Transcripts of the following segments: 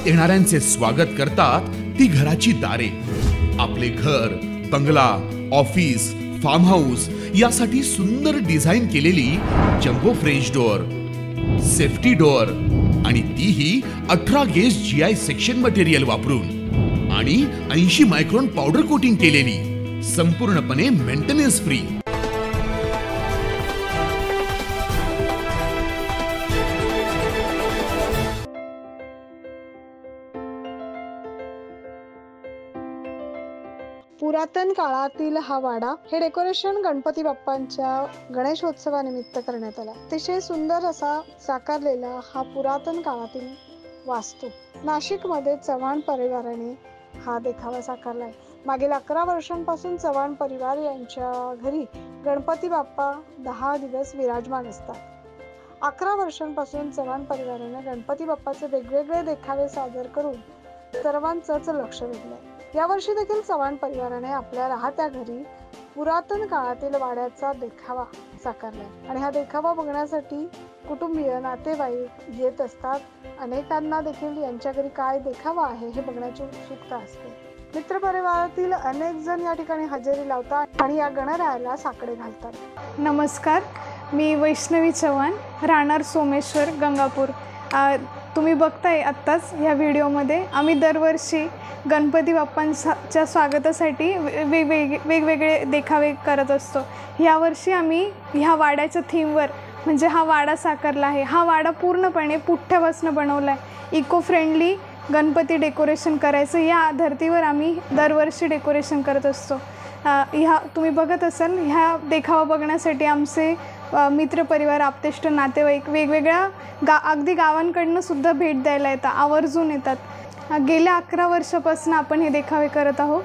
येणाऱ्यांचे स्वागत करतात ती घराची दारे। आपले घर, बंगला, ऑफिस, फार्म हाऊस यासाठी सुंदर डिझाईन केलेली jumbo French door, safety door आणि तीही 18 गेज GI सेक्शन मटेरियल वापरून आणि 80 मायक्रॉन पावडर कोटिंग केलेली, संपूर्णपणे मेंटेनन्स फ्री। पुरातन काळातील हा वाडा हे डेकोरेशन गणपती बाप्पांच्या गणेशोत्सवानिमित्त करण्यात आला। अतिशय सुंदर असा साकारलेला हा पुरातन काळातील वास्तू नाशिकमध्ये चव्हाण परिवाराने हा देखावा साकारलाय। मागील 11 वर्षांपासून चव्हाण परिवार यांच्या घरी गणपती बाप्पा 10 दिवस विराजमान असतात। 11 वर्षांपासून चव्हाण परिवाराने गणपती बाप्पाचे वेगवेगळे देखावे सादर करून सर्वांचंच लक्ष वेधलंय। यावर्षी देखील चव्हाण परिवाराने आपल्या राहत्या घरी पुरातन काळातील वाड्याचा देखावा साकारलाय आणि हा देखावा बघण्यासाठी कुटुंबीय, नातेवाईक येत असतात। अनेकांना देखील यांच्या घरी काय देखावा आहे हे बघण्याची उत्सुकता असते। मित्रपरिवारातील अनेक जण या ठिकाणी हजेरी लावतात आणि या गणरायाला साकडे घालतात। नमस्कार, मी वैष्णवी चव्हाण, राहणार सोमेश्वर, गंगापूर। तुम्ही बघताय आत्ताच ह्या व्हिडिओमध्ये आम्ही दरवर्षी गणपती बाप्पांच्या स्वागतासाठी वेगवेगळे देखावे करत असतो। यावर्षी आम्ही ह्या वाड्याच्या थीमवर म्हणजे हा वाडा साकारला आहे। हा वाडा पूर्णपणे पुठ्ठ्यापासून बनवला आहे। इको फ्रेंडली गणपती डेकोरेशन करायचं या धर्तीवर आम्ही दरवर्षी डेकोरेशन करत असतो। ह्या तुम्ही बघत असाल, ह्या देखावा बघण्यासाठी आमचे मित्रपरिवार, आप्तेष्ट, नातेवाईक वेगवेगळ्या अगदी गावांकडनं सुद्धा भेट द्यायला येतात, आवर्जून येतात। गेल्या 11 वर्षापासून आपण हे देखावे करत आहोत।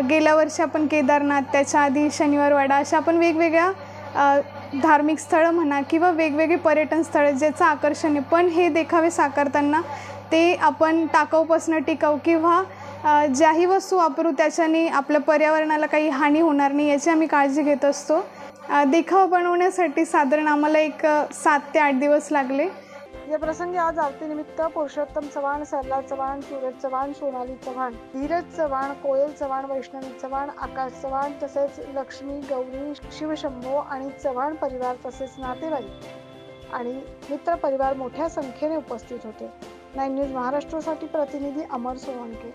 गेल्या वर्षी आपण केदारनाथ, त्याच्या आधी शनिवारवाडा, अशा आपण वेगवेगळ्या धार्मिक स्थळं म्हणा किंवा वेगवेगळे पर्यटन स्थळं ज्याचं आकर्षण आहे, पण हे देखावे साकारताना ते आपण टाकाऊपासून टिकाऊ किंवा ज्याही वस्तू वापरू त्याच्याने आपल्या पर्यावरणाला काही हानी होणार नाही याची आम्ही काळजी घेत असतो। देखावा बनवण्यासाठी साधारण आम्हाला 7 ते 8 दिवस लागले। या प्रसंगी आज आरतीनिमित्त पुरुषोत्तम चव्हाण, सरला चव्हाण, सूरज चव्हाण, सोनाली चव्हाण, धीरज चव्हाण, कोयल चव्हाण, वैष्णवी चव्हाण, आकाश चव्हाण तसेच लक्ष्मी, गौरी, शिवशंभो आणि चव्हाण परिवार तसेच नातेवाईक आणि मित्र परिवार मोठ्या संख्येने उपस्थित होते। 9 न्यूज महाराष्ट्रासाठी प्रतिनिधी अमर सोळंके।